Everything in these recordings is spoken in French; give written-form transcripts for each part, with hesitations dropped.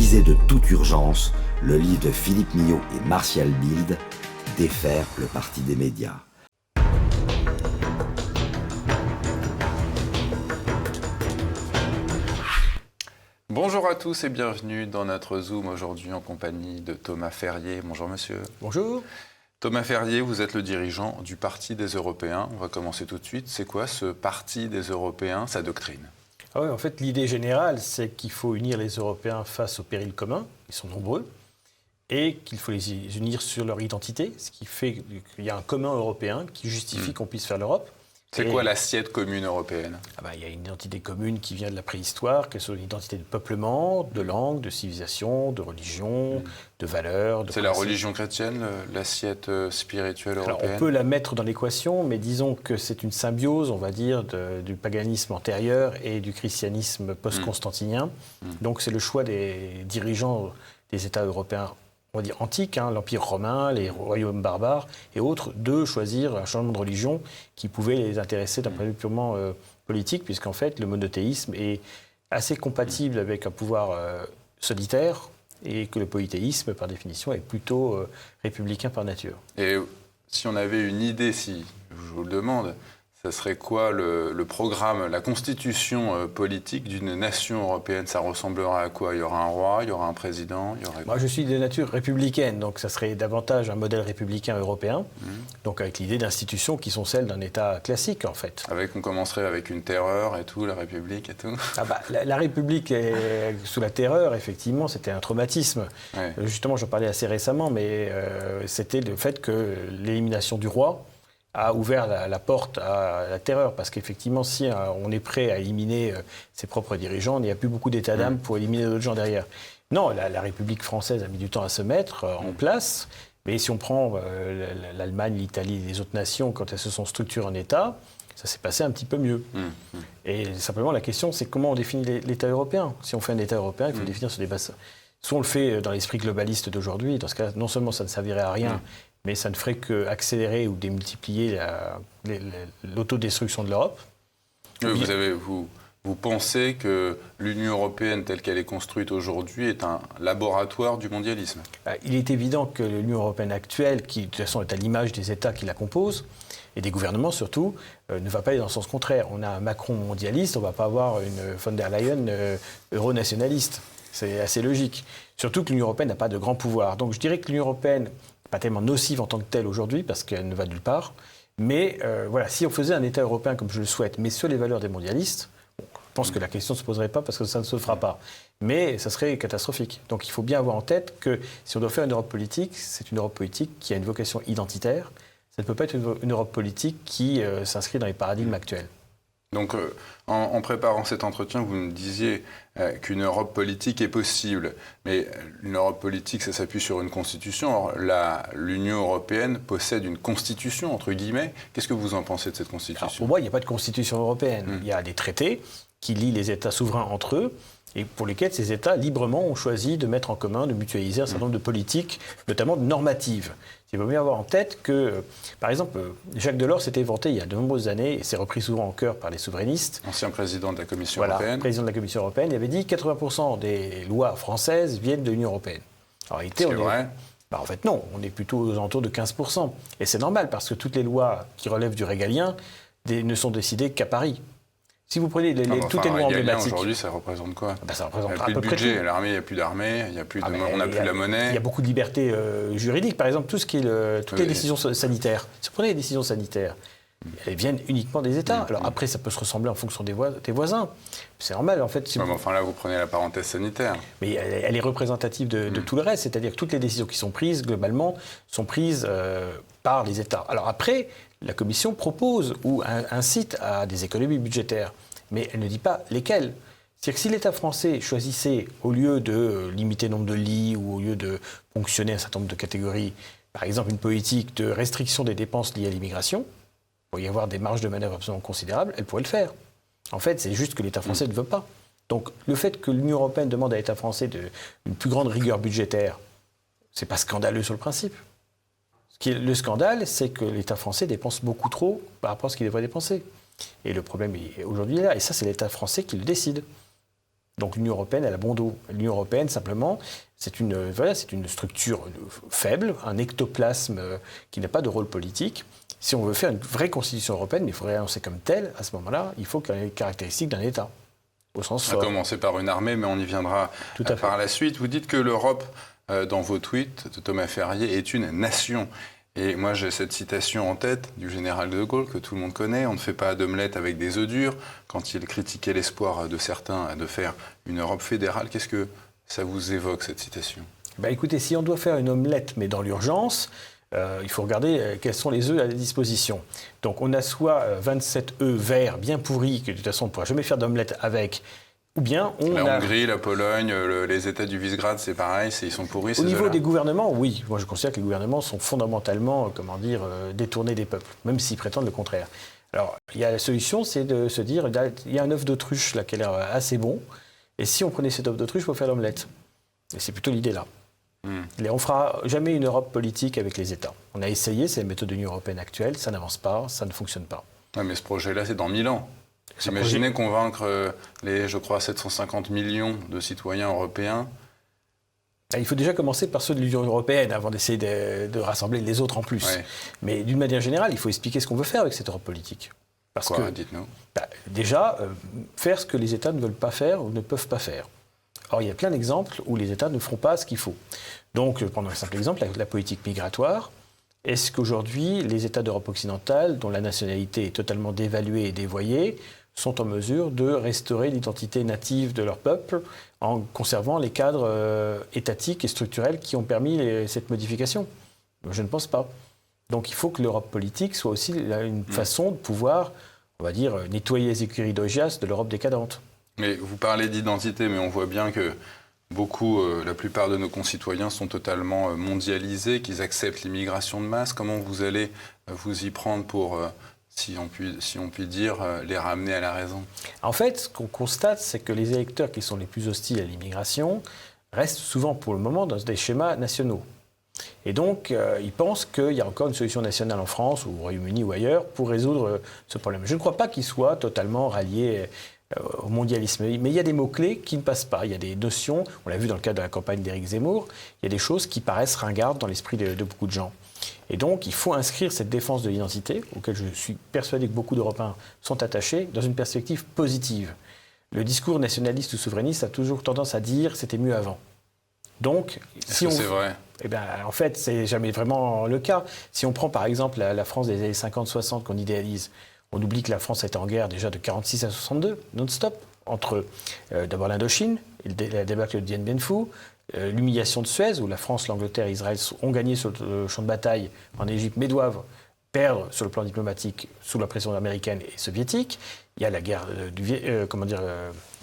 lisez de toute urgence le livre de Philippe Millot et Martial Bild, Défaire le parti des médias. Bonjour à tous et bienvenue dans notre Zoom aujourd'hui en compagnie de Thomas Ferrier. Bonjour monsieur. Bonjour. Thomas Ferrier, vous êtes le dirigeant du Parti des Européens. On va commencer tout de suite. C'est quoi ce Parti des Européens, sa doctrine ? Oui, en fait, l'idée générale, c'est qu'il faut unir les Européens face aux périls communs, ils sont nombreux, et qu'il faut les unir sur leur identité, ce qui fait qu'il y a un commun européen qui justifie qu'on puisse faire l'Europe. C'est quoi l'assiette commune européenne ? Il y a une identité commune qui vient de la préhistoire, qu'elle soit une identité de peuplement, de langue, de civilisation, de religion, de valeurs. C'est la religion chrétienne, l'assiette spirituelle européenne ? Alors, on peut la mettre dans l'équation, mais disons que c'est une symbiose, on va dire, du paganisme antérieur et du christianisme post-constantinien. Donc c'est le choix des dirigeants des États européens, on va dire antiques, l'Empire romain, les royaumes barbares et autres, de choisir un changement de religion qui pouvait les intéresser d'un point de vue purement politique, puisqu'en fait le monothéisme est assez compatible avec un pouvoir solitaire et que le polythéisme, par définition, est plutôt républicain par nature. Et si on avait une idée, si je vous le demande, ça serait quoi le programme, la constitution politique d'une nation européenne ? Ça ressemblera à quoi ? Il y aura un roi, il y aura un président, il y aurait... Moi, je suis de nature républicaine, donc ça serait davantage un modèle républicain européen, donc avec l'idée d'institutions qui sont celles d'un État classique, en fait. On commencerait avec une terreur et tout, la République et tout. La République sous la terreur, effectivement, c'était un traumatisme. Ouais. Justement, j'en parlais assez récemment, mais c'était le fait que l'élimination du roi a ouvert la porte à la terreur, parce qu'effectivement, si on est prêt à éliminer ses propres dirigeants, il n'y a plus beaucoup d'état d'âme pour éliminer d'autres gens derrière. Non, la République française a mis du temps à se mettre en place, mais si on prend l'Allemagne, l'Italie et les autres nations, quand elles se sont structurées en État, ça s'est passé un petit peu mieux. Et simplement, la question, c'est comment on définit l'État européen. Si on fait un État européen, il faut le définir sur des bases. Soit on le fait dans l'esprit globaliste d'aujourd'hui, dans ce cas, non seulement ça ne servirait à rien, mais ça ne ferait qu'accélérer ou démultiplier l'autodestruction de l'Europe. Vous pensez que l'Union européenne, telle qu'elle est construite aujourd'hui, est un laboratoire du mondialisme ? Il est évident que l'Union européenne actuelle, qui de toute façon est à l'image des États qui la composent, et des gouvernements surtout, ne va pas aller dans le sens contraire. On a un Macron mondialiste, on ne va pas avoir une von der Leyen euronationaliste. C'est assez logique. Surtout que l'Union européenne n'a pas de grand pouvoir. Donc je dirais que l'Union européenne pas tellement nocive en tant que telle aujourd'hui, parce qu'elle ne va nulle part. Mais si on faisait un État européen comme je le souhaite, mais sur les valeurs des mondialistes, je pense que la question ne se poserait pas, parce que ça ne se fera pas. Mais ça serait catastrophique. Donc il faut bien avoir en tête que si on doit faire une Europe politique, c'est une Europe politique qui a une vocation identitaire. Ça ne peut pas être une Europe politique qui s'inscrit dans les paradigmes actuels. Donc, en préparant cet entretien, vous nous disiez qu'une Europe politique est possible. Mais une Europe politique, ça s'appuie sur une constitution. Or, l'Union européenne possède une constitution, entre guillemets. Qu'est-ce que vous en pensez de cette constitution ? Alors, pour moi, il n'y a pas de constitution européenne. Il y a des traités qui lient les États souverains entre eux et pour lesquels ces États, librement, ont choisi de mettre en commun, de mutualiser un certain nombre de politiques, notamment normatives. Il faut bien avoir en tête que, par exemple, Jacques Delors s'était vanté il y a de nombreuses années, et c'est repris souvent en chœur par les souverainistes. Ancien président de la Commission européenne. Président de la Commission européenne, il avait dit 80% des lois françaises viennent de l'Union européenne. En réalité, c'est vrai ? En fait, non, on est plutôt aux alentours de 15%. Et c'est normal, parce que toutes les lois qui relèvent du régalien ne sont décidées qu'à Paris. Si vous prenez toutes les lois emblématiques... Aujourd'hui, ça représente quoi ? Ça représente il n'y a plus de budget, l'armée, il n'y a plus d'armée, on n'a plus la monnaie. Il y a beaucoup de libertés juridiques. Par exemple, toutes les décisions sanitaires. Si vous prenez les décisions sanitaires, elles viennent uniquement des États. Alors après, ça peut se ressembler en fonction des voisins. C'est normal, en fait. Là, vous prenez la parenthèse sanitaire. Mais elle est représentative de tout le reste. C'est-à-dire que toutes les décisions qui sont prises, globalement, sont prises par les États. Alors après, la Commission propose ou incite à des économies budgétaires. Mais elle ne dit pas lesquelles. C'est-à-dire que si l'État français choisissait, au lieu de limiter le nombre de lits ou au lieu de ponctionner un certain nombre de catégories, par exemple une politique de restriction des dépenses liées à l'immigration, il pourrait y avoir des marges de manœuvre absolument considérables, elle pourrait le faire. En fait, c'est juste que l'État français ne veut pas. Donc le fait que l'Union européenne demande à l'État français une plus grande rigueur budgétaire, c'est pas scandaleux sur le principe. Le scandale, c'est que l'État français dépense beaucoup trop par rapport à ce qu'il devrait dépenser. Et le problème aujourd'hui est là. Et ça, c'est l'État français qui le décide. Donc l'Union européenne, elle a bon dos. L'Union européenne, simplement, c'est une structure faible, un ectoplasme qui n'a pas de rôle politique. Si on veut faire une vraie constitution européenne, mais il faudrait l'annoncer comme telle, à ce moment-là, il faut qu'elle ait les caractéristiques d'un État, au sens fort. On va commencer par une armée, mais on y viendra par la suite. Vous dites que l'Europe, dans vos tweets de Thomas Ferrier, est une nation. Et moi, j'ai cette citation en tête du général de Gaulle, que tout le monde connaît. On ne fait pas d'omelette avec des œufs durs. Quand il critiquait l'espoir de certains de faire une Europe fédérale, qu'est-ce que ça vous évoque, cette citation ? Écoutez, si on doit faire une omelette, mais dans l'urgence, il faut regarder quels sont les œufs à disposition. Donc, on a soit 27 œufs verts bien pourris, que de toute façon, on ne pourra jamais faire d'omelette avec, ou bien la Hongrie, la Pologne, les États du Visegrad, c'est pareil, ils sont pourris. Au niveau des gouvernements, oui. Moi, je considère que les gouvernements sont fondamentalement, détournés des peuples, même s'ils prétendent le contraire. Alors, la solution, c'est de se dire, il y a un œuf d'autruche là qui a l'air assez bon, et si on prenait cet œuf d'autruche pour faire l'omelette. Et c'est plutôt l'idée là. On ne fera jamais une Europe politique avec les États. On a essayé, c'est la méthode de l'Union européenne actuelle, ça n'avance pas, ça ne fonctionne pas. Ouais, mais ce projet-là, c'est dans 1000 ans. Imaginez convaincre les, je crois, 750 millions de citoyens européens. Il faut déjà commencer par ceux de l'Union européenne avant d'essayer de rassembler les autres en plus. Ouais. Mais d'une manière générale, il faut expliquer ce qu'on veut faire avec cette Europe politique. Dites-nous. Déjà, faire ce que les États ne veulent pas faire ou ne peuvent pas faire. Or, il y a plein d'exemples où les États ne feront pas ce qu'il faut. Donc, prenons un simple exemple, la politique migratoire. Est-ce qu'aujourd'hui, les États d'Europe occidentale, dont la nationalité est totalement dévaluée et dévoyée, sont en mesure de restaurer l'identité native de leur peuple en conservant les cadres étatiques et structurels qui ont permis cette modification ? Je ne pense pas. Donc, il faut que l'Europe politique soit aussi une façon de pouvoir, on va dire, nettoyer les écuries d'Augias de l'Europe décadente. Mais vous parlez d'identité, mais on voit bien que la plupart de nos concitoyens sont totalement mondialisés, qu'ils acceptent l'immigration de masse. Comment vous allez vous y prendre pour, si on peut dire, les ramener à la raison ? En fait, ce qu'on constate, c'est que les électeurs qui sont les plus hostiles à l'immigration restent souvent, pour le moment, dans des schémas nationaux. Et donc, ils pensent qu'il y a encore une solution nationale en France, ou au Royaume-Uni ou ailleurs, pour résoudre ce problème. Je ne crois pas qu'ils soient totalement ralliés au mondialisme. Mais il y a des mots-clés qui ne passent pas. Il y a des notions, on l'a vu dans le cadre de la campagne d'Éric Zemmour, il y a des choses qui paraissent ringardes dans l'esprit de beaucoup de gens. Et donc, il faut inscrire cette défense de l'identité, auquel je suis persuadé que beaucoup d'Européens sont attachés, dans une perspective positive. Le discours nationaliste ou souverainiste a toujours tendance à dire « c'était mieux avant ». Donc, c'est vrai ? En fait, c'est jamais vraiment le cas. Si on prend par exemple la France des années 50-60 qu'on idéalise, on oublie que la France était en guerre déjà de 46 à 62, non-stop, entre d'abord l'Indochine, la débâcle de Dien Bien Phu, l'humiliation de Suez, où la France, l'Angleterre et Israël ont gagné sur le champ de bataille en Égypte, mais doivent perdre sur le plan diplomatique sous la pression américaine et soviétique. Il y a la guerre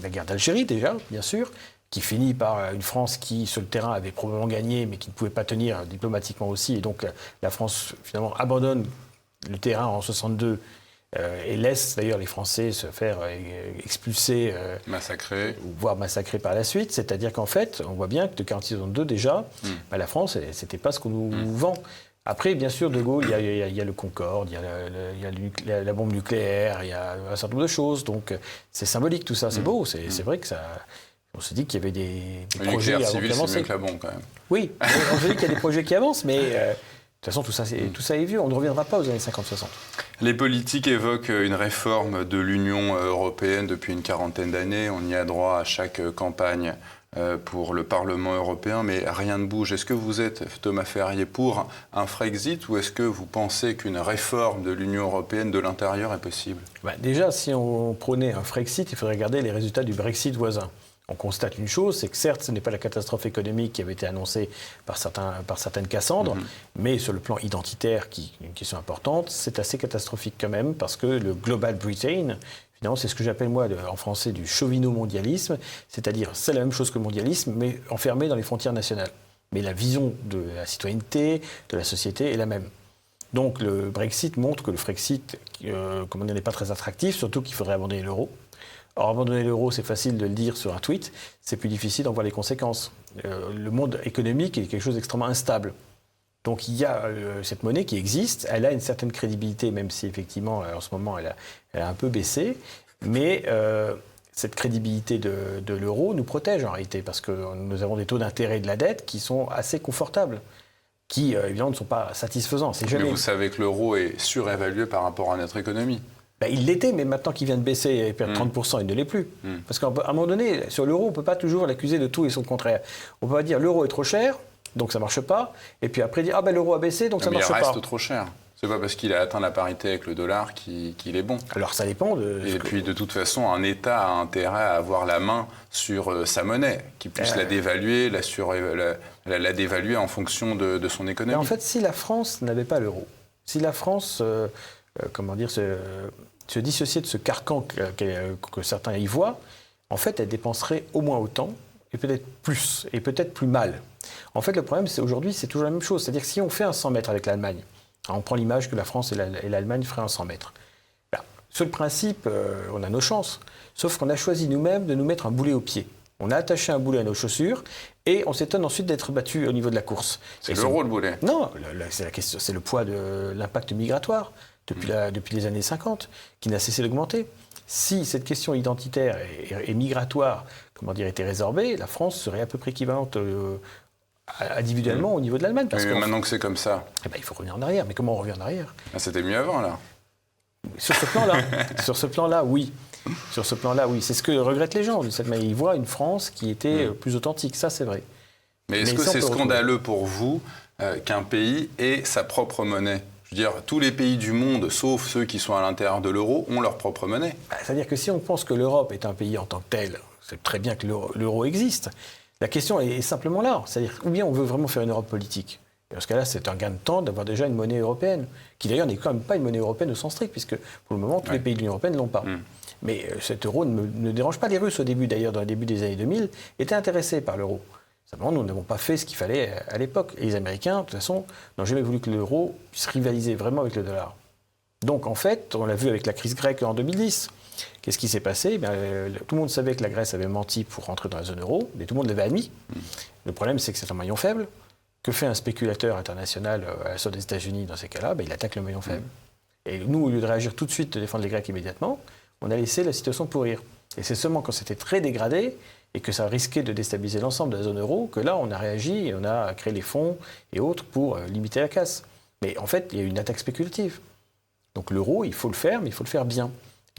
la guerre d'Algérie déjà, bien sûr, qui finit par une France qui, sur le terrain, avait probablement gagné, mais qui ne pouvait pas tenir diplomatiquement aussi. Et donc la France, finalement, abandonne le terrain en 62 et laisse d'ailleurs les Français se faire expulser, massacrer, voire massacrer par la suite. C'est-à-dire qu'en fait, on voit bien que de 1946 à 1962 déjà, la France, c'était pas ce qu'on nous vend. Après, bien sûr, De Gaulle, il y a le Concorde, il y a la bombe nucléaire, il y a un certain nombre de choses. Donc c'est symbolique tout ça, c'est beau. C'est vrai que ça. On se dit qu'il y avait des projets qui avancent. C'est mieux que la bombe quand même. Oui, on se dit qu'il y a des projets qui avancent, mais de toute façon, tout ça est vieux. On ne reviendra pas aux années 50-60. Les politiques évoquent une réforme de l'Union européenne depuis une quarantaine d'années. On y a droit à chaque campagne pour le Parlement européen, mais rien ne bouge. Est-ce que vous êtes, Thomas Ferrier, pour un Frexit ou est-ce que vous pensez qu'une réforme de l'Union européenne de l'intérieur est possible ? Déjà, si on prenait un Frexit, il faudrait regarder les résultats du Brexit voisin. On constate une chose, c'est que certes, ce n'est pas la catastrophe économique qui avait été annoncée par certaines Cassandres, mais sur le plan identitaire, qui est une question importante, c'est assez catastrophique quand même, parce que le Global Britain, finalement, c'est ce que j'appelle moi en français du chauvino-mondialisme, c'est-à-dire c'est la même chose que le mondialisme, mais enfermé dans les frontières nationales. Mais la vision de la citoyenneté, de la société est la même. Donc le Brexit montre que le Frexit, n'est pas très attractif, surtout qu'il faudrait abandonner l'euro. Or, abandonner l'euro, c'est facile de le dire sur un tweet, c'est plus difficile d'en voir les conséquences. Le monde économique est quelque chose d'extrêmement instable. Donc il y a cette monnaie qui existe, elle a une certaine crédibilité, même si effectivement, en ce moment, elle a un peu baissé, mais cette crédibilité de l'euro nous protège en réalité, parce que nous avons des taux d'intérêt de la dette qui sont assez confortables, qui évidemment ne sont pas satisfaisants. Mais vous savez que l'euro est surévalué par rapport à notre économie. Il l'était, mais maintenant qu'il vient de baisser et perdre 30%, il ne l'est plus. Parce qu'à un moment donné, sur l'euro, on ne peut pas toujours l'accuser de tout et son contraire. On ne peut pas dire l'euro est trop cher, donc ça ne marche pas, et puis après dire l'euro a baissé, donc ça ne marche pas. Mais il reste trop cher. C'est pas parce qu'il a atteint la parité avec le dollar qu'il est bon. Alors ça dépend de... Et puis de toute façon, un État a intérêt à avoir la main sur sa monnaie, qu'il puisse la dévaluer, la dévaluer en fonction de son économie. Mais en fait, si la France n'avait pas l'euro, si la France se dissociait de ce carcan que certains y voient, en fait, elle dépenserait au moins autant, et peut-être plus, et peut-être plus mal. En fait, le problème, c'est aujourd'hui, c'est toujours la même chose. C'est-à-dire que si on fait un 100 mètres avec l'Allemagne, on prend l'image que la France et l'Allemagne feraient un 100 mètres. Sur le principe, on a nos chances. Sauf qu'on a choisi nous-mêmes de nous mettre un boulet au pied. On a attaché un boulet à nos chaussures et on s'étonne ensuite d'être battu au niveau de la course. C'est l'euro le boulet? Non, c'est la question, c'est le poids de l'impact migratoire depuis les années 50 qui n'a cessé d'augmenter. Si cette question identitaire et migratoire, était résorbée, la France serait à peu près équivalente individuellement au niveau de l'Allemagne. Mais maintenant que c'est comme ça, il faut revenir en arrière. Mais comment on revient en arrière? C'était mieux avant, là. Sur ce plan-là, oui. Sur ce plan-là, oui. C'est ce que regrettent les gens. Ils voient une France qui était plus authentique. Ça, c'est vrai. Mais est-ce que c'est scandaleux pour vous qu'un pays ait sa propre monnaie? Je veux dire, tous les pays du monde, sauf ceux qui sont à l'intérieur de l'euro, ont leur propre monnaie. C'est-à-dire que si on pense que l'Europe est un pays en tant que tel, c'est très bien que l'euro existe. La question est simplement là. C'est-à-dire, ou bien on veut vraiment faire une Europe politique. Et dans ce cas-là, c'est un gain de temps d'avoir déjà une monnaie européenne, qui d'ailleurs n'est quand même pas une monnaie européenne au sens strict, puisque pour le moment, tous les pays de l'Union européenne ne l'ont pas. Mais cet euro ne dérange pas les Russes au début, d'ailleurs, dans le début des années 2000, étaient intéressés par l'euro. Simplement, nous n'avons pas fait ce qu'il fallait à l'époque. Et les Américains, de toute façon, n'ont jamais voulu que l'euro puisse rivaliser vraiment avec le dollar. Donc, en fait, on l'a vu avec la crise grecque en 2010. Qu'est-ce qui s'est passé? Tout le monde savait que la Grèce avait menti pour rentrer dans la zone euro, mais tout le monde l'avait admis. Le problème, c'est que c'est un maillon faible. Que fait un spéculateur international à la sorte des États-Unis dans ces cas-là? Il attaque le maillon faible. Et nous, au lieu de réagir tout de suite, de défendre les Grecs immédiatement, on a laissé la situation pourrir. Et c'est seulement quand c'était très dégradé et que ça risquait de déstabiliser l'ensemble de la zone euro que là, on a réagi et on a créé les fonds et autres pour limiter la casse. Mais en fait, il y a eu une attaque spéculative. Donc l'euro, il faut le faire, mais il faut le faire bien.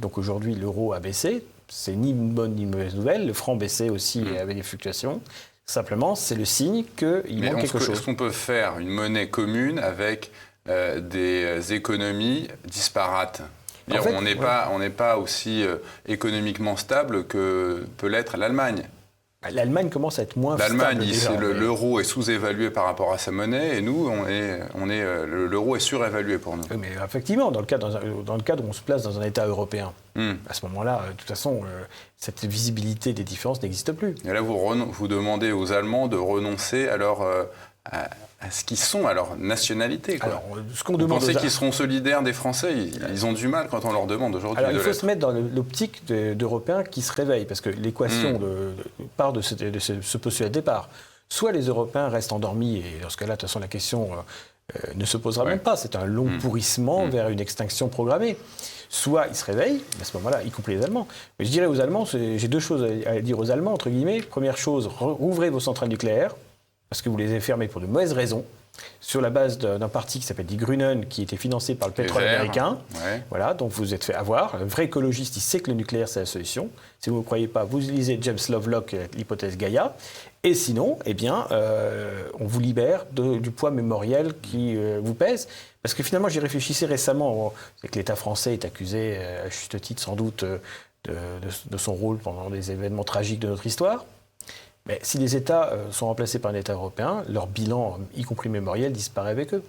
Donc aujourd'hui, l'euro a baissé. C'est ni une bonne ni une mauvaise nouvelle. Le franc baissait aussi avec des fluctuations. Simplement, c'est le signe qu'il manque quelque chose. Est-ce qu'on peut faire une monnaie commune avec des économies disparates? En fait, on n'est pas aussi économiquement stable que peut l'être l'Allemagne. L'Allemagne commence à être moins stable. L'Allemagne, l'euro est sous-évalué par rapport à sa monnaie, et nous, l'euro est surévalué pour nous. Oui, mais effectivement, dans le cadre où on se place dans un État européen, à ce moment-là, de toute façon, cette visibilité des différences n'existe plus. Et là, vous demandez aux Allemands de renoncer à ce qu'ils sont, à leur nationalité, quoi. Alors, vous pensez qu'ils seront solidaires des Français? Ils ont du mal quand on leur demande aujourd'hui. Alors, il faut se mettre dans l'optique d'Européens qui se réveillent, parce que l'équation part de ce postulat de départ. Soit les Européens restent endormis, et dans ce cas-là, de toute façon, la question ne se posera même pas. C'est un long pourrissement vers une extinction programmée. Soit ils se réveillent, à ce moment-là, y compris les Allemands. Mais je dirais aux Allemands, j'ai deux choses à dire aux Allemands, entre guillemets. Première chose, rouvrez vos centrales nucléaires, parce que vous les avez fermées pour de mauvaises raisons, sur la base d'un parti qui s'appelle Die Grünen, qui était financé par le pétrole américain. Ouais. Voilà, donc vous vous êtes fait avoir. Un vrai écologiste, il sait que le nucléaire, c'est la solution. Si vous ne croyez pas, vous lisez James Lovelock, l'hypothèse Gaïa. Et sinon, on vous libère du poids mémoriel qui vous pèse. Parce que finalement, j'y réfléchissais récemment. C'est que l'État français est accusé, à juste titre sans doute, de son rôle pendant des événements tragiques de notre histoire. Mais si les États sont remplacés par un État européen, leur bilan, y compris mémoriel, disparaît avec eux.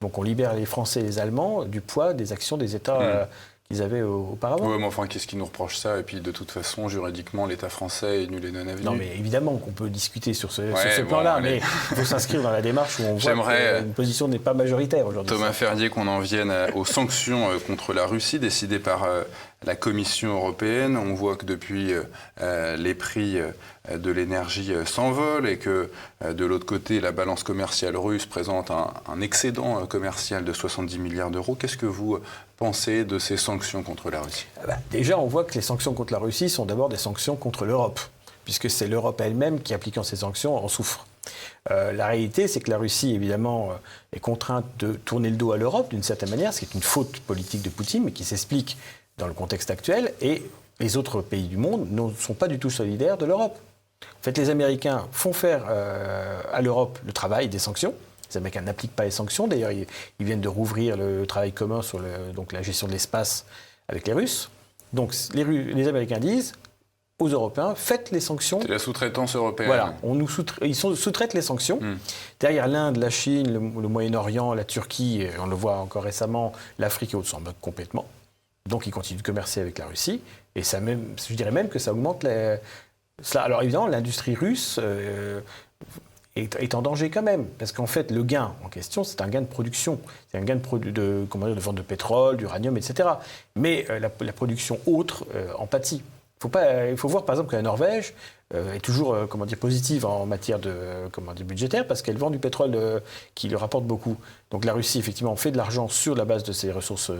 Donc on libère les Français et les Allemands du poids des actions des États qu'ils avaient auparavant. Oui, mais enfin, qu'est-ce qui nous reproche ça? Et puis, de toute façon, juridiquement, l'État français est nul et non avenu. Non, mais évidemment qu'on peut discuter sur ce plan-là, mais il faut s'inscrire dans la démarche où on voit qu'une position n'est pas majoritaire aujourd'hui. Thomas Ferrier, qu'on en vienne aux sanctions contre la Russie décidées par la Commission européenne. On voit que depuis, les prix de l'énergie s'envole et que de l'autre côté, la balance commerciale russe présente un excédent commercial de 70 milliards d'euros. Qu'est-ce que vous pensez de ces sanctions contre la Russie ? Déjà, on voit que les sanctions contre la Russie sont d'abord des sanctions contre l'Europe, puisque c'est l'Europe elle-même qui, appliquant ces sanctions, en souffre. La réalité, c'est que la Russie, évidemment, est contrainte de tourner le dos à l'Europe, d'une certaine manière, ce qui est une faute politique de Poutine, mais qui s'explique dans le contexte actuel, et les autres pays du monde ne sont pas du tout solidaires de l'Europe. En fait, les Américains font faire à l'Europe le travail des sanctions. Les Américains n'appliquent pas les sanctions. D'ailleurs, ils viennent de rouvrir le travail commun sur donc la gestion de l'espace avec les Russes. Donc, les Américains disent aux Européens, faites les sanctions. C'est la sous-traitance européenne. Voilà, ils sous-traitent les sanctions. Derrière l'Inde, la Chine, le Moyen-Orient, la Turquie, on le voit encore récemment, l'Afrique et autres s'en moquent complètement. Donc, ils continuent de commercer avec la Russie. Et ça même, je dirais même que ça augmente cela. Alors évidemment, l'industrie russe est en danger quand même, parce qu'en fait, le gain en question, c'est un gain de production, c'est un gain de vente de pétrole, d'uranium, etc. Mais la production autre en pâtit. Il faut voir par exemple que la Norvège est toujours positive en matière budgétaire, parce qu'elle vend du pétrole qui lui rapporte beaucoup. Donc la Russie, effectivement, fait de l'argent sur la base de ses ressources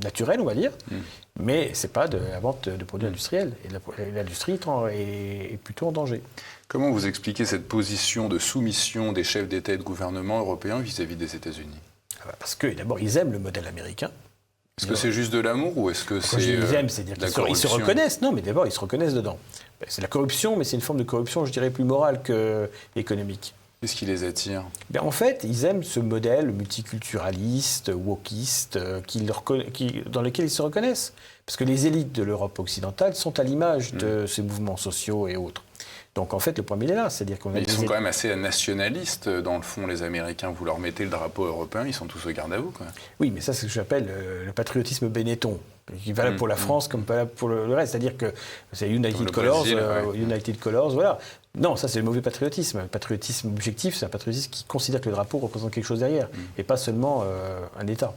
naturelle, on va dire, mais ce n'est pas de la vente de produits industriels. Et l'industrie est plutôt en danger. Comment vous expliquez cette position de soumission des chefs d'État et de gouvernement européens vis-à-vis des États-Unis ? Parce que d'abord, ils aiment le modèle américain. Est-ce que c'est juste de l'amour ou est-ce que c'est ils aiment, c'est-à-dire qu'ils se reconnaissent. Non, mais d'abord, ils se reconnaissent dedans. C'est la corruption, mais c'est une forme de corruption, je dirais, plus morale qu'économique. Qu'est-ce qui les attire ? En fait, ils aiment ce modèle multiculturaliste, wokiste, dans lequel ils se reconnaissent. Parce que les élites de l'Europe occidentale sont à l'image de ces mouvements sociaux et autres. Donc en fait, le problème, il est là. C'est-à-dire ils sont quand même assez nationalistes, dans le fond, les Américains. Vous leur mettez le drapeau européen, ils sont tous au garde à vous, quoi. Oui, mais ça, c'est ce que j'appelle le patriotisme Benetton, qui est valable pour la France comme valable pour le reste. C'est-à-dire que c'est United Colors, United Colors, voilà. Non, ça, c'est le mauvais patriotisme. Le patriotisme objectif, c'est un patriotisme qui considère que le drapeau représente quelque chose derrière, et pas seulement un État.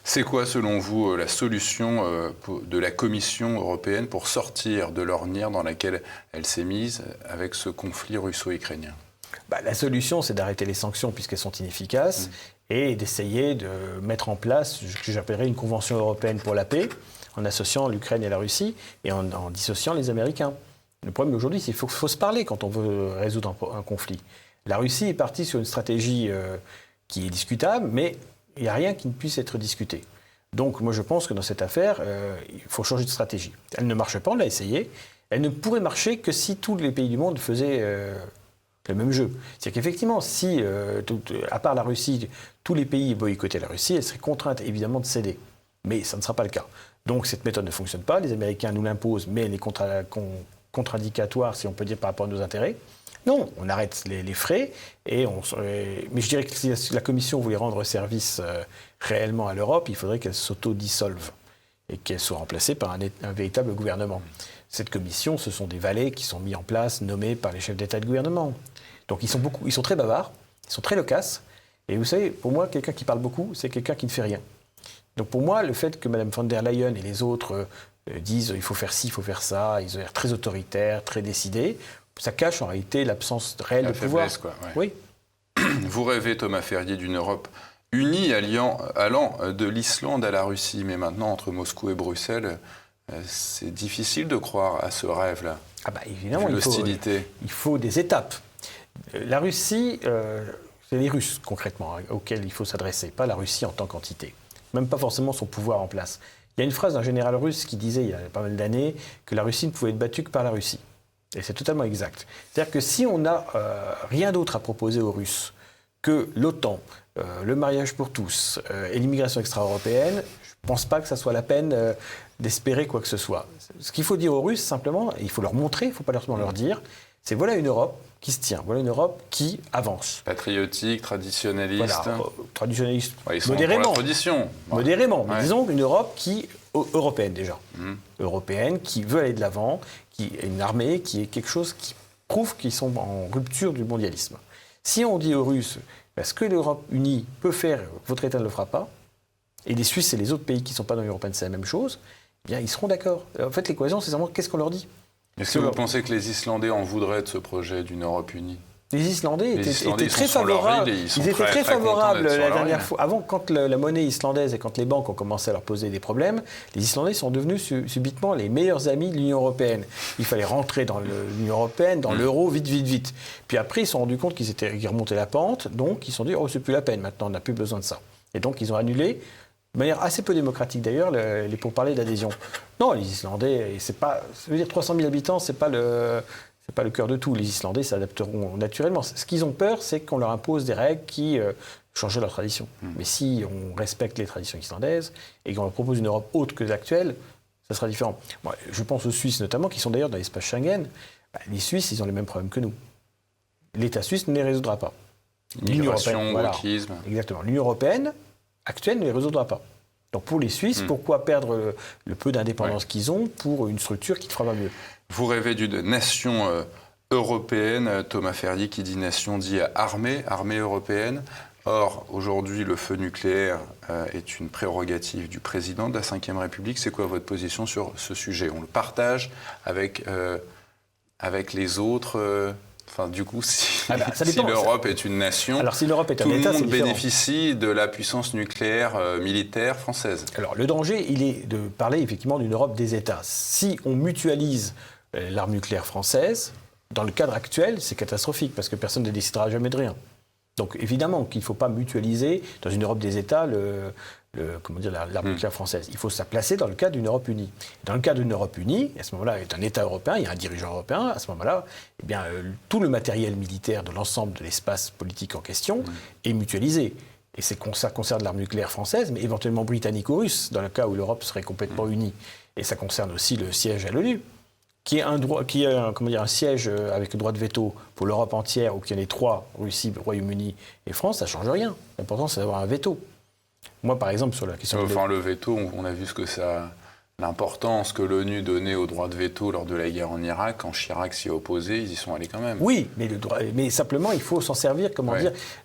C'est quoi, selon vous, la solution de la Commission européenne pour sortir de l'ornière dans laquelle elle s'est mise avec ce conflit russo-ukrainien ? La solution, c'est d'arrêter les sanctions puisqu'elles sont inefficaces et d'essayer de mettre en place ce que j'appellerais une convention européenne pour la paix, en associant l'Ukraine et la Russie et en dissociant les Américains. Le problème aujourd'hui, c'est qu'il faut se parler quand on veut résoudre un conflit. La Russie est partie sur une stratégie qui est discutable, mais il n'y a rien qui ne puisse être discuté. Donc moi je pense que dans cette affaire, il faut changer de stratégie. Elle ne marche pas, on l'a essayé. Elle ne pourrait marcher que si tous les pays du monde faisaient le même jeu. C'est-à-dire qu'effectivement, si, à part la Russie, tous les pays boycottaient la Russie, elle serait contrainte évidemment de céder. Mais ça ne sera pas le cas. Donc cette méthode ne fonctionne pas. Les Américains nous l'imposent, mais elle est contre-indicatoire, si on peut dire, par rapport à nos intérêts. Non, on arrête les frais, mais je dirais que si la Commission voulait rendre service réellement à l'Europe, il faudrait qu'elle s'auto-dissolve et qu'elle soit remplacée par un véritable gouvernement. Cette Commission, ce sont des valets qui sont mis en place, nommés par les chefs d'État et de gouvernement. Donc ils sont très bavards, ils sont très loquaces, et vous savez, pour moi, quelqu'un qui parle beaucoup, c'est quelqu'un qui ne fait rien. Donc pour moi, le fait que Mme von der Leyen et les autres disent il faut faire ci, il faut faire ça, ils ont l'air très autoritaires, très décidés, ça cache en réalité l'absence réelle de pouvoir. Quoi, ouais. Oui. Vous rêvez, Thomas Ferrier, d'une Europe unie allant de l'Islande à la Russie, mais maintenant entre Moscou et Bruxelles, c'est difficile de croire à ce rêve-là. Évidemment, il faut des étapes. La Russie, c'est les Russes concrètement auxquels il faut s'adresser, pas la Russie en tant qu'entité, même pas forcément son pouvoir en place. Il y a une phrase d'un général russe qui disait il y a pas mal d'années que la Russie ne pouvait être battue que par la Russie. Et c'est totalement exact. C'est-à-dire que si on n'a rien d'autre à proposer aux Russes que l'OTAN, le mariage pour tous et l'immigration extra-européenne, je ne pense pas que ça soit la peine d'espérer quoi que ce soit. Ce qu'il faut dire aux Russes, simplement, et il faut leur montrer, il ne faut pas seulement leur dire, c'est voilà une Europe qui se tient, voilà une Europe qui avance. Patriotique, traditionnaliste. Voilà, traditionnaliste, ils sont modérément. Pour la tradition. Modérément, mais disons une Europe européenne déjà. Européenne, qui veut aller de l'avant, qui est une armée, qui est quelque chose qui prouve qu'ils sont en rupture du mondialisme. Si on dit aux Russes, ce que l'Europe unie peut faire, votre État ne le fera pas, et les Suisses et les autres pays qui ne sont pas dans l'Union européenne, c'est la même chose, eh bien ils seront d'accord. En fait, l'équation, c'est simplement qu'est-ce qu'on leur dit ? Est-ce que vous pensez que les Islandais en voudraient de ce projet d'une Europe unie ? Les Islandais étaient très favorables. Ils étaient très favorables la dernière fois. Avant, quand la monnaie islandaise et quand les banques ont commencé à leur poser des problèmes, les Islandais sont devenus subitement les meilleurs amis de l'Union européenne. Il fallait rentrer dans l'Union européenne, dans l'euro, vite. Puis après, ils se sont rendus compte qu'ils remontaient la pente, donc ils se sont dit, oh, c'est plus la peine maintenant, on n'a plus besoin de ça. Et donc, ils ont annulé, de manière assez peu démocratique d'ailleurs, les pourparlers d'adhésion. Non, les Islandais, ça veut dire 300 000 habitants, c'est pas le cœur de tout. Les Islandais s'adapteront naturellement. Ce qu'ils ont peur, c'est qu'on leur impose des règles qui changent leur tradition. Mais si on respecte les traditions islandaises et qu'on leur propose une Europe autre que l'actuelle, ça sera différent. Moi, je pense aux Suisses notamment, qui sont d'ailleurs dans l'espace Schengen. Les Suisses, ils ont les mêmes problèmes que nous. L'État suisse ne les résoudra pas. Migration, wokisme. Exactement. L'Union européenne actuelle ne les résoudra pas. Donc pour les Suisses, pourquoi perdre le peu d'indépendance qu'ils ont pour une structure qui ne fera pas mieux ? Vous rêvez d'une nation européenne. Thomas Ferrier, qui dit nation, dit armée européenne. Or, aujourd'hui, le feu nucléaire est une prérogative du président de la Ve République. C'est quoi votre position sur ce sujet ? On le partage avec les autres Enfin, du coup, si l'Europe est une nation, alors, si l'Europe est tout un État, le monde bénéficie de la puissance nucléaire militaire française. Alors, le danger, il est de parler effectivement d'une Europe des États. Si on mutualise l'arme nucléaire française, dans le cadre actuel, c'est catastrophique, parce que personne ne décidera jamais de rien. Donc, évidemment qu'il ne faut pas mutualiser dans une Europe des États l'arme nucléaire française. Il faut se placer dans le cadre d'une Europe unie. Dans le cadre d'une Europe unie, à ce moment-là, il y a un État européen, il y a un dirigeant européen, à ce moment-là, eh bien, tout le matériel militaire de l'ensemble de l'espace politique en question est mutualisé. Et ça concerne l'arme nucléaire française, mais éventuellement britannico-russe, dans le cas où l'Europe serait complètement unie. Et ça concerne aussi le siège à l'ONU, qui est un siège avec le droit de veto pour l'Europe entière, ou qu'il y en ait 3, Russie, Royaume-Uni et France, ça ne change rien. L'important, c'est d'avoir un veto. Moi, par exemple, sur la question... le veto, on a vu l'importance que l'ONU donnait au droit de veto lors de la guerre en Irak. Quand Chirac s'y opposait, ils y sont allés quand même. Oui, mais simplement, il faut s'en servir,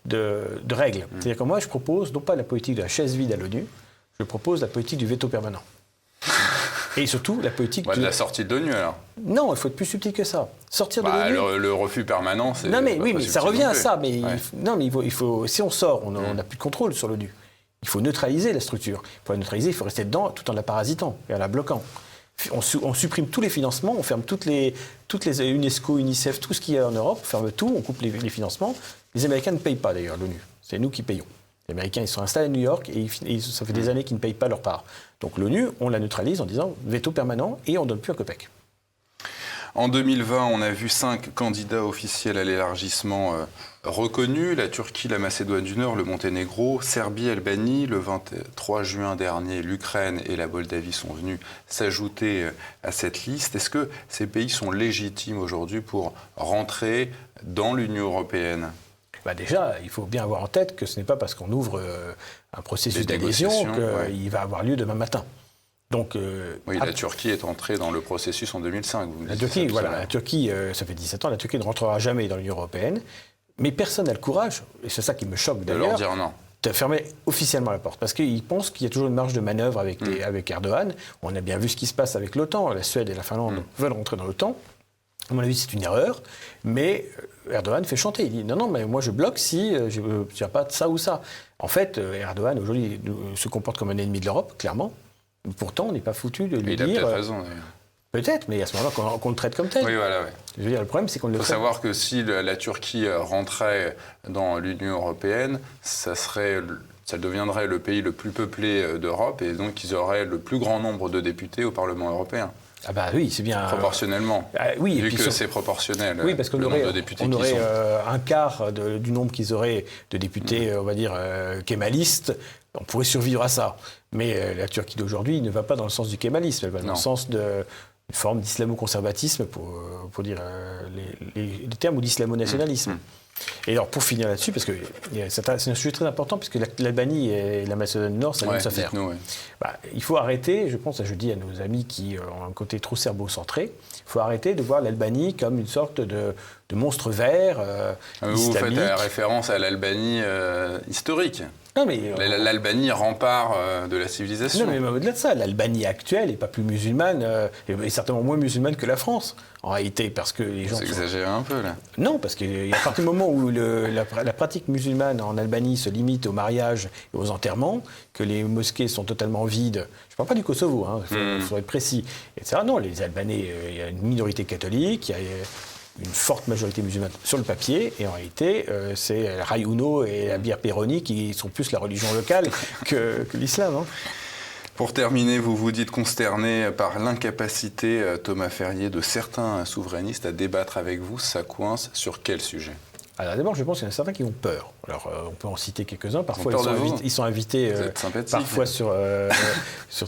de règles. C'est-à-dire que moi, je propose, non pas la politique de la chaise vide à l'ONU, je propose la politique du veto permanent. Et surtout, la politique... de la sortie de l'ONU, alors. Non, il faut être plus subtil que ça. Sortir de l'ONU... Le refus permanent, c'est... Non, mais ça revient à ça. Mais il faut, si on sort, on n'a plus de contrôle sur l'ONU. Il faut neutraliser la structure. Pour la neutraliser, il faut rester dedans tout en la parasitant et en la bloquant. On supprime tous les financements, on ferme toutes les UNESCO, UNICEF, tout ce qu'il y a en Europe, on ferme tout, on coupe les financements. Les Américains ne payent pas d'ailleurs l'ONU. C'est nous qui payons. Les Américains, ils sont installés à New York et ça fait des années qu'ils ne payent pas leur part. Donc l'ONU, on la neutralise en disant veto permanent et on ne donne plus un copec. En 2020, on a vu 5 candidats officiels à l'élargissement reconnus. La Turquie, la Macédoine du Nord, le Monténégro, Serbie, Albanie. Le 23 juin dernier, l'Ukraine et la Moldavie sont venus s'ajouter à cette liste. Est-ce que ces pays sont légitimes aujourd'hui pour rentrer dans l'Union européenne ? Déjà, il faut bien avoir en tête que ce n'est pas parce qu'on ouvre un processus d'adhésion qu'il va avoir lieu demain matin. Donc, la Turquie est entrée dans le processus en 2005. La Turquie, ça fait 17 ans, la Turquie ne rentrera jamais dans l'Union européenne. Mais personne n'a le courage, et c'est ça qui me choque d'ailleurs, de leur dire non. De fermer officiellement la porte. Parce qu'ils pensent qu'il y a toujours une marge de manœuvre avec Erdogan. On a bien vu ce qui se passe avec l'OTAN. La Suède et la Finlande veulent rentrer dans l'OTAN. À mon avis, c'est une erreur. Mais Erdogan fait chanter. Il dit non, mais moi je bloque si je ne tiens pas de ça ou ça. En fait, Erdogan aujourd'hui se comporte comme un ennemi de l'Europe, clairement. Pourtant, on n'est pas foutu de lui dire... Il a peut-être raison, d'ailleurs. Peut-être, mais à ce moment-là, qu'on le traite comme tel. Oui, voilà, oui. Je veux dire, le problème, c'est qu'on le traite... Il faut savoir que si la Turquie rentrait dans l'Union européenne, ça deviendrait le pays le plus peuplé d'Europe, et donc ils auraient le plus grand nombre de députés au Parlement européen. Ah bah oui, c'est bien... Proportionnellement, vu que c'est proportionnel, oui, parce qu'on le aurait, nombre de députés on aurait qui sont... un quart du nombre qu'ils auraient de députés, on va dire, kémalistes. On pourrait survivre à ça. Mais la Turquie d'aujourd'hui ne va pas dans le sens du kémalisme, elle va dans le sens d'une forme d'islamo-conservatisme, pour dire les termes, ou d'islamo-nationalisme. Et alors, pour finir là-dessus, parce que c'est un sujet très important, puisque l'Albanie et la Macédoine du Nord, ça vient de se faire. Il faut arrêter, je pense, je dis à nos amis qui ont un côté trop serbo-centré, il faut arrêter de voir l'Albanie comme une sorte de monstre vert Vous faites référence à l'Albanie historique. Non, mais L'Albanie, rempart de la civilisation. non, mais au-delà de ça, l'Albanie actuelle n'est pas plus musulmane, et certainement moins musulmane que la France, en réalité, parce que les gens... Vous exagérez un peu, là. Non, parce qu'à partir du moment où la pratique musulmane en Albanie se limite au mariage et aux enterrements, que les mosquées sont totalement vides, je ne parle pas du Kosovo, il faut être précis, etc. Non, les Albanais, il y a une minorité catholique, il y a une forte majorité musulmane sur le papier, et en réalité, c'est la Rai Uno et la bière Peroni qui sont plus la religion locale que l'islam. Pour terminer, vous vous dites consterné par l'incapacité, Thomas Ferrier, de certains souverainistes à débattre avec vous. Ça coince sur quel sujet ? Alors d'abord, je pense qu'il y en a certains qui ont peur. Alors on peut en citer quelques-uns. Parfois, ils sont invités parfois sur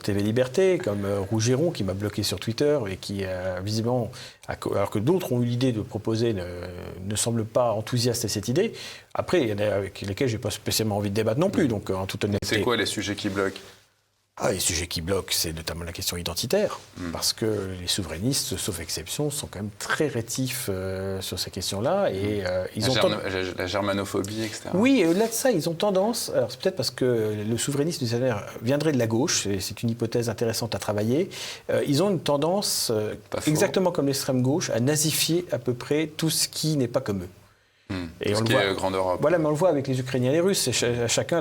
TV Liberté, comme Rougeron, qui m'a bloqué sur Twitter et qui, visiblement, alors que d'autres ont eu l'idée de proposer, ne semble pas enthousiaste à cette idée. Après, il y en a avec lesquels je n'ai pas spécialement envie de débattre non plus, donc en toute honnêteté. C'est quoi les sujets qui bloquent ? Les sujets qui bloquent, c'est notamment la question identitaire, parce que les souverainistes, sauf exception, sont quand même très rétifs sur ces questions-là. Et, la germanophobie, etc. Oui, et au-delà de ça, ils ont tendance, alors c'est peut-être parce que le souverainisme viendrait de la gauche, c'est une hypothèse intéressante à travailler, ils ont une tendance, exactement comme l'extrême gauche, à nazifier à peu près tout ce qui n'est pas comme eux. Et on le voit, grande Europe. Voilà, mais on le voit avec les Ukrainiens et les Russes. Chacun,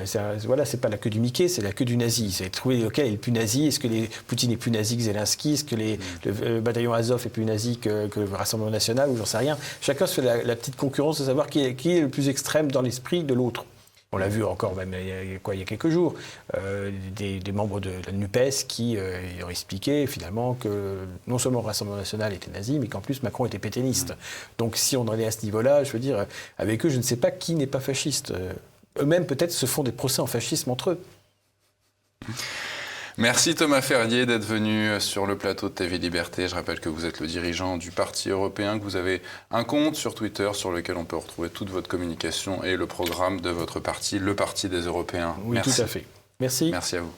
c'est pas la queue du Mickey, c'est la queue du nazi. C'est trouver lequel est le plus nazi. Est-ce que Poutine est plus nazi que Zelensky ? Est-ce que le bataillon Azov est plus nazi que le Rassemblement National ? Ou j'en sais rien. Chacun se fait la petite concurrence de savoir qui est le plus extrême dans l'esprit de l'autre. On l'a vu encore même il y a quelques jours, des membres de la NUPES qui ont expliqué finalement que non seulement le Rassemblement National était nazi, mais qu'en plus Macron était pétainiste. Donc si on en est à ce niveau-là, je veux dire, avec eux, je ne sais pas qui n'est pas fasciste. Eux-mêmes peut-être se font des procès en fascisme entre eux. Merci Thomas Ferrier d'être venu sur le plateau de TV Liberté. Je rappelle que vous êtes le dirigeant du Parti européen, que vous avez un compte sur Twitter sur lequel on peut retrouver toute votre communication et le programme de votre parti, le Parti des Européens. Oui, Merci. tout à fait. Merci. Merci à vous.